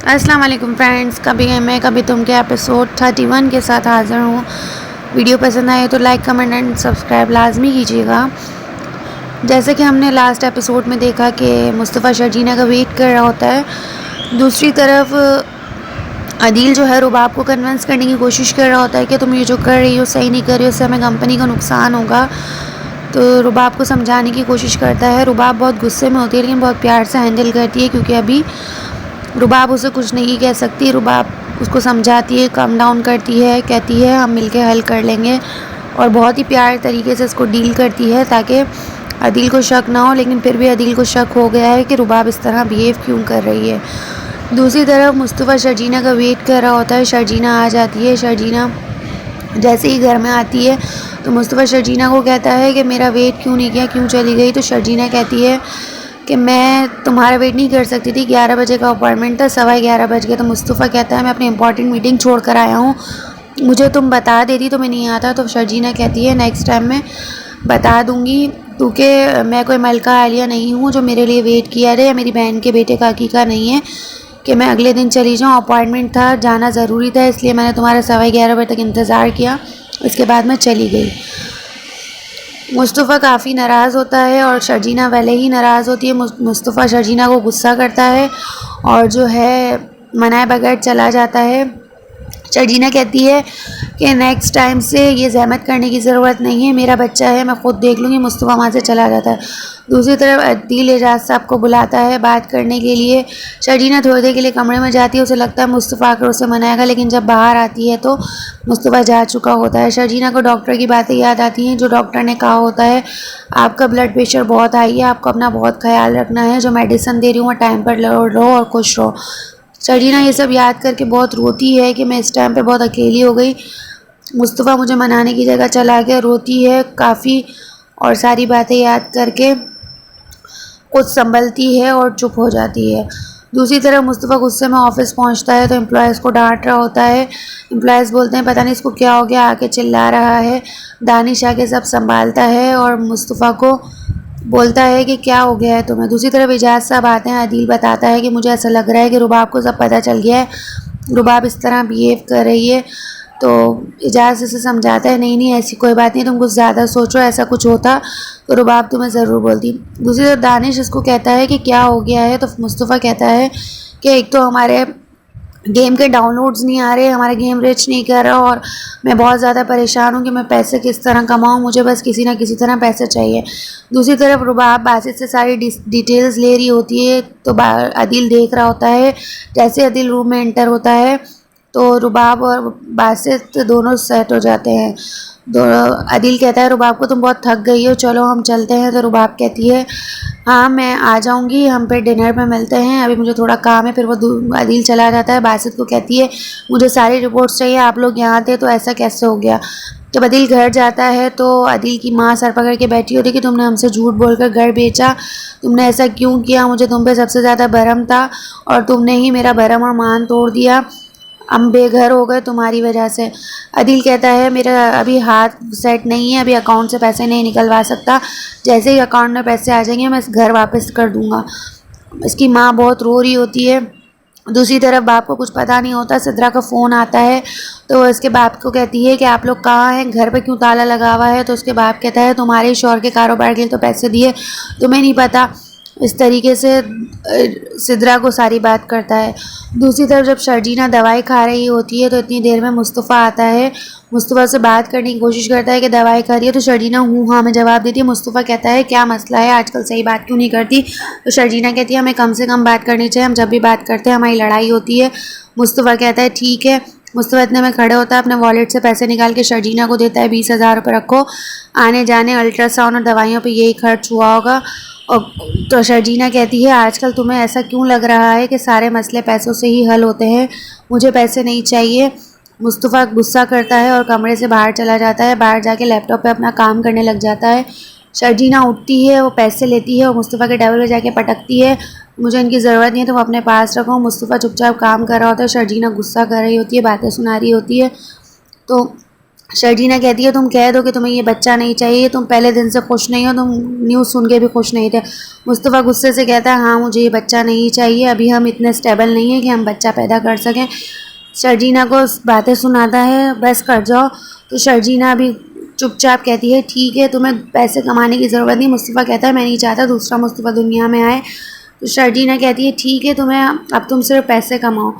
अस्सलाम वालेकुम फ्रेंड्स, कभी तुम के एपिसोड 31 के साथ हाज़िर हूँ। वीडियो पसंद आए तो लाइक कमेंट एंड सब्सक्राइब लाजमी कीजिएगा। जैसे कि हमने लास्ट एपिसोड में देखा कि मुस्तफ़ा शर्जीना का वेट कर रहा होता है। दूसरी तरफ अदील जो है रुबाब को कन्विंस करने की कोशिश कर रहा होता है कि तुम ये जो कर रही हो सही नहीं कर रही हो, उससे हमें कंपनी का नुकसान होगा। तो रुबाब को समझाने की कोशिश करता है। रुबाब बहुत गुस्से में होती है लेकिन बहुत प्यार से हैंडल करती है, क्योंकि अभी रुबाब उसे कुछ नहीं कह सकती। रुबाब उसको समझाती है, काम डाउन करती है, कहती है हम मिलके हल कर लेंगे, और बहुत ही प्यार तरीके से इसको डील करती है ताकि अदील को शक ना हो। लेकिन फिर भी अदील को शक हो गया है कि रुबाब इस तरह बिहेव क्यों कर रही है। दूसरी तरफ मुस्तफ़ा शर्जीना का वेट कर रहा होता है। शर्जीना आ जाती है। शर्जीना जैसे ही घर में आती है तो मुस्तफ़ा शर्जीना को कहता है कि मेरा वेट क्यों नहीं किया, क्यों चली गई। तो शर्जीना कहती है कि मैं तुम्हारा वेट नहीं कर सकती थी, 11 बजे का अपॉइंटमेंट था, 11:15 बज गए। तो मुस्तफ़ा कहता है मैं अपनी इंपॉर्टेंट मीटिंग छोड़ कर आया हूँ, मुझे तुम बता देती तो मैं नहीं आता। तो शर्जीना कहती है नेक्स्ट टाइम मैं बता दूँगी, क्योंकि मैं कोई मलका आलिया नहीं हूँ जो मेरे लिए वेट किया रहे, मेरी बहन के बेटे का हकीका नहीं है कि मैं अगले दिन चली जाऊँ। अपॉइंटमेंट था, जाना ज़रूरी था, इसलिए मैंने तुम्हारा 11:15 बजे तक इंतज़ार किया, इसके बाद मैं चली गई। मुस्तफ़ा काफ़ी नाराज़ होता है और शर्जीना पहले ही नाराज़ होती है। मुस्तफ़ा शर्जीना को गुस्सा करता है और जो है मनाए बगैर चला जाता है। शर्जीना कहती है कि नेक्स्ट टाइम से ये ज़हमत करने की ज़रूरत नहीं है, मेरा बच्चा है, मैं ख़ुद देख लूँगी। मुस्तफ़ा वहाँ से चला जाता है। दूसरी तरफ अदील एजाज साहब को बुलाता है बात करने के लिए। शर्जीना थोड़ी देर के लिए कमरे में जाती है, उसे लगता है मुस्तफ़ा आकर उसे मनाएगा, लेकिन जब बाहर आती है तो मुस्तफ़ा जा चुका होता है। शर्जीना को डॉक्टर की बातें याद आती हैं, जो डॉक्टर ने कहा होता है आपका ब्लड प्रेशर बहुत हाई है, आपको अपना बहुत ख्याल रखना है, जो मेडिसिन दे रही हूँ वो टाइम पर लो और खुश रहो। शर्जीना ये सब याद करके बहुत रोती है कि मैं इस टाइम पे बहुत अकेली हो गई। मुस्तफ़ा मुझे मनाने की जगह चला गया, रोती है काफ़ी और सारी बातें याद करके कुछ संभलती है और चुप हो जाती है। दूसरी तरफ मुस्तफ़ा गुस्से में ऑफिस पहुंचता है तो एम्प्लॉयज़ को डांट रहा होता है। एम्प्लॉयज़ बोलते हैं पता नहीं इसको क्या हो गया, आके चिल्ला रहा है। दानिश आके सब संभालता है और मुस्तफ़ा को बोलता है कि क्या हो गया है तुम्हें। दूसरी तरफ एजाज साहब आते हैं। अदील बताता है कि मुझे ऐसा लग रहा है कि रुबाब को सब पता चल गया है, रुबाब इस तरह बिहेव कर रही है। तो एजाज इसे समझाता है नहीं नहीं ऐसी कोई बात नहीं, तुम कुछ ज़्यादा सोचो, ऐसा कुछ होता तो रुबाब तुम्हें ज़रूर बोलती। दूसरी तरफ दानिश इसको कहता है कि क्या हो गया है। तो मुस्तफ़ा कहता है कि एक तो हमारे गेम के डाउनलोड्स नहीं आ रहे, हमारा गेम रिच नहीं कर रहा, और मैं बहुत ज़्यादा परेशान हूँ कि मैं पैसे किस तरह कमाऊँ, मुझे बस किसी ना किसी तरह पैसे चाहिए। दूसरी तरफ रुबाब बासित से सारी डिटेल्स ले रही होती है तो अदील देख रहा होता है। जैसे अदील रूम में एंटर होता है तो रुबाब और बासित दोनों सेट हो जाते हैं। अदील कहता है रुबाब को तुम बहुत थक गई हो, चलो हम चलते हैं। तो रुबाब कहती है हाँ मैं आ जाऊँगी, हम फिर डिनर पे मिलते हैं, अभी मुझे थोड़ा काम है। फिर वो अदील चला जाता है। बासित को कहती है मुझे सारी रिपोर्ट्स चाहिए, आप लोग यहाँ थे तो ऐसा कैसे हो गया। जब अदील घर जाता है तो अदील की माँ सर पकड़ के बैठी होती है कि तुमने हमसे झूठ बोलकर घर बेचा, तुमने ऐसा क्यों किया, मुझे तुम पे सबसे ज़्यादा भरम था और तुमने ही मेरा भरम और मान तोड़ दिया, हम बेघर हो गए तुम्हारी वजह से। अदील कहता है मेरा अभी हाथ सेट नहीं है, अभी अकाउंट से पैसे नहीं निकलवा सकता, जैसे ही अकाउंट में पैसे आ जाएंगे मैं इस घर वापस कर दूंगा। इसकी माँ बहुत रो रही होती है। दूसरी तरफ बाप को कुछ पता नहीं होता। सिद्रा का फ़ोन आता है तो वो इसके बाप को कहती है कि आप लोग कहाँ हैं, घर पे क्यों ताला लगा हुआ है। तो उसके बाप कहता है तुम्हारे शौहर के कारोबार के लिए तो पैसे दिए, तुम्हें नहीं पता। इस तरीके से सिद्रा को सारी बात करता है। दूसरी तरफ जब शर्जीना दवाई खा रही होती है तो इतनी देर में मुस्तफ़ा आता है। मुस्तफ़ा से बात करने की कोशिश करता है कि दवाई खा रही है, तो शर्जीना हूँ हाँ में जवाब देती है। मुस्तफ़ा कहता है क्या मसला है, आजकल सही बात क्यों नहीं करती। तो शर्जीना कहती है हमें कम से कम बात करनी चाहिए, हम जब भी बात करते हैं हमारी लड़ाई होती है। मुस्तफ़ा कहता है ठीक है। मुस्तफ़ा इतने में खड़े होता है, अपने वॉलेट से पैसे निकाल के शर्जीना को देता है, 20,000 रुपये रखो, आने जाने अल्ट्रासाउंड और दवाइयों पे यही खर्च हुआ होगा। और तो शर्जीना कहती है आजकल तुम्हें ऐसा क्यों लग रहा है कि सारे मसले पैसों से ही हल होते हैं, मुझे पैसे नहीं चाहिए। मुस्तफ़ा गुस्सा करता है और कमरे से बाहर चला जाता है। बाहर जाके लैपटॉप पे अपना काम करने लग जाता है। शर्जीना उठती है, वो पैसे लेती है और मुस्तफ़ा के टेबल पे जाके पटकती है, मुझे इनकी ज़रूरत नहीं है, तुम अपने पास रखो। मुस्तफ़ा चुपचाप काम कर रहा होता है, शर्जीना गुस्सा कर रही होती है, बातें सुना रही होती है। तो शर्जीना कहती है तुम कह दो कि तुम्हें ये बच्चा नहीं चाहिए, तुम पहले दिन से खुश नहीं हो, तुम न्यूज़ सुन के भी खुश नहीं थे। मुस्तफ़ा गुस्से से कहता है हाँ मुझे ये बच्चा नहीं चाहिए, अभी हम इतने स्टेबल नहीं हैं कि हम बच्चा पैदा कर सकें। शर्जीना को बातें सुनाता है बस कर जाओ। तो शर्जीना अभी चुपचाप कहती है ठीक है तुम्हें पैसे कमाने की ज़रूरत नहीं। मुस्तफ़ा कहता है मैं नहीं चाहता दूसरा मुस्तफ़ा दुनिया में आए। तो शर्जीना कहती है ठीक है तुम्हें अब तुम सिर्फ पैसे कमाओ,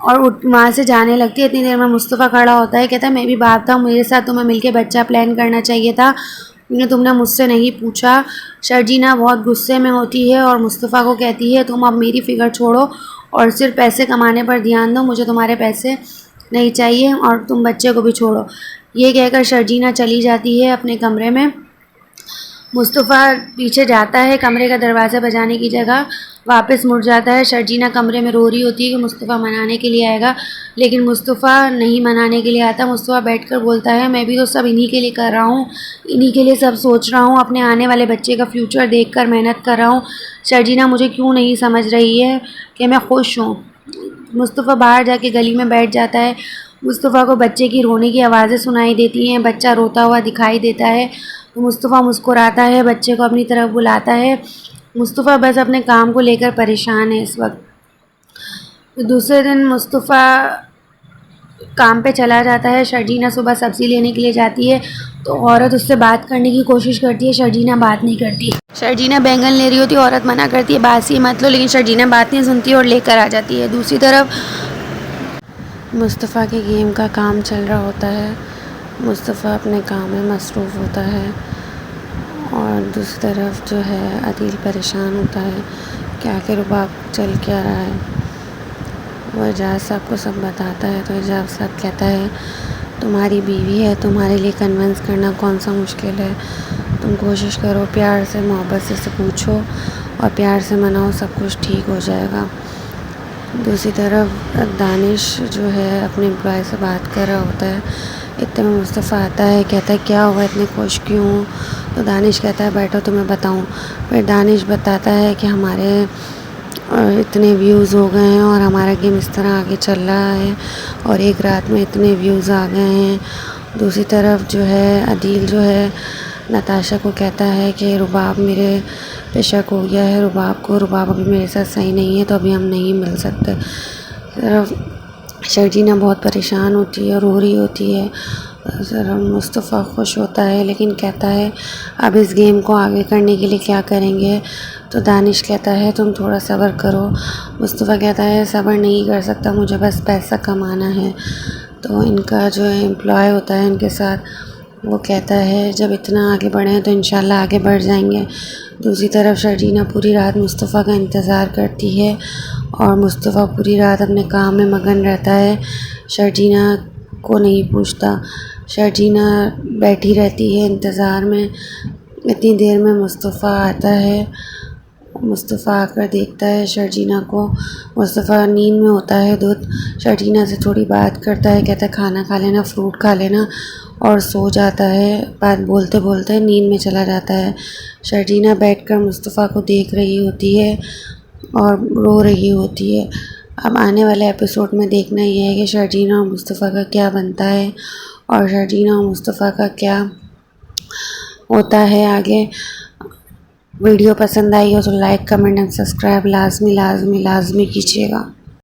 और वहाँ से जाने लगती है। इतनी देर में मुस्तफ़ा खड़ा होता है, कहता है मैं भी बाप था, मेरे साथ तुम्हें मिलके बच्चा प्लान करना चाहिए था, तुमने मुझसे नहीं पूछा। शर्जीना बहुत गुस्से में होती है और मुस्तफ़ा को कहती है तुम अब मेरी फ़िक्र छोड़ो और सिर्फ पैसे कमाने पर ध्यान दो, मुझे तुम्हारे पैसे नहीं चाहिए और तुम बच्चे को भी छोड़ो। ये कहकर शर्जीना चली जाती है अपने कमरे में। मुस्तफ़ा पीछे जाता है, कमरे का दरवाज़ा बजाने की जगह वापस मुड़ जाता है। शर्जीना कमरे में रो रही होती है कि मुस्तफ़ा मनाने के लिए आएगा, लेकिन मुस्तफ़ा नहीं मनाने के लिए आता। मुस्तफ़ा बैठकर बोलता है मैं भी तो सब इन्हीं के लिए कर रहा हूँ, इन्हीं के लिए सब सोच रहा हूँ, अपने आने वाले बच्चे का फ्यूचर देखकर मेहनत कर रहा हूँ। शर्जीना मुझे क्यों नहीं समझ रही है कि मैं खुश हूँ। मुस्तफ़ा बाहर जाके गली में बैठ जाता है। मुस्तफ़ा को बच्चे की रोने की आवाज़ें सुनाई देती हैं, बच्चा रोता हुआ दिखाई देता है। तो मुस्तफ़ा मुस्कुराता है, बच्चे को अपनी तरफ बुलाता है। मुस्तफ़ा बस अपने काम को लेकर परेशान है इस वक्त। तो दूसरे दिन मुस्तफ़ा काम पे चला जाता है। शर्जीना सुबह सब्ज़ी लेने के लिए जाती है तो औरत उससे बात करने की कोशिश करती है, शर्जीना बात नहीं करती। शर्जीना बैंगन ले रही होती है, औरत मना करती है बासी मत लो, लेकिन शर्जीना बात नहीं सुनती और लेकर आ जाती है। दूसरी तरफ मुस्तफ़ा के गेम का काम चल रहा होता है, मुस्तफ़ा अपने काम में मसरूफ़ होता है और दूसरी तरफ जो है अदील परेशान होता है कि आखिर रुबाब चल क्या रहा है। वो एजाज़ साहब को सब बताता है तो एजाज़ साहब कहता है तुम्हारी बीवी है, तुम्हारे लिए कन्विंस करना कौन सा मुश्किल है, तुम कोशिश करो, प्यार से मोहब्बत से पूछो और प्यार से मनाओ, सब कुछ ठीक हो जाएगा। दूसरी तरफ दानिश जो है अपने एम्प्लॉय से बात कर रहा होता है। इतने में मुस्तफ़ा आता है, कहता है क्या हुआ इतने खुश क्यों हो। तो दानिश कहता है बैठो तुम्हें बताऊं। फिर दानिश बताता है कि हमारे इतने व्यूज़ हो गए हैं और हमारा गेम इस तरह आगे चल रहा है और एक रात में इतने व्यूज़ आ गए हैं। दूसरी तरफ जो है अदील जो है नताशा को कहता है कि रुबाब मेरे पे शक हो गया है, रुबाब अभी मेरे साथ सही नहीं है तो अभी हम नहीं मिल सकते। तरफ शर्जीना बहुत परेशान होती है, रो रही होती है। ज़रा मुस्तफ़ा खुश होता है लेकिन कहता है अब इस गेम को आगे करने के लिए क्या करेंगे। तो दानिश कहता है तुम थोड़ा सब्र करो। मुस्तफ़ा कहता है सब्र नहीं कर सकता, मुझे बस पैसा कमाना है। तो इनका जो एम्प्लॉय होता है इनके साथ वो कहता है जब इतना आगे बढ़े हैं तो इंशाल्लाह आगे बढ़ जाएंगे। दूसरी तरफ शर्जीना पूरी रात मुस्तफ़ा का इंतज़ार करती है और मुस्तफ़ा पूरी रात अपने काम में मगन रहता है, शर्जीना को नहीं पूछता। शर्जीना बैठी रहती है इंतज़ार में। इतनी देर में मुस्तफ़ा आता है। मुस्तफ़ा आकर देखता है शर्जीना को। मुस्तफ़ा नींद में होता है, दूध शर्जीना से थोड़ी बात करता है, कहता है खाना खा लेना, फ्रूट खा लेना और सो जाता है। बात बोलते बोलते नींद में चला जाता है। शर्जीना बैठकर मुस्तफ़ा को देख रही होती है और रो रही होती है। अब आने वाले एपिसोड में देखना यह है कि शर्जीना और मुस्तफ़ा का क्या बनता है और शर्जीना और मुस्तफ़ा का क्या होता है आगे। वीडियो पसंद आई हो तो लाइक कमेंट एंड सब्सक्राइब लाजमी कीजिएगा।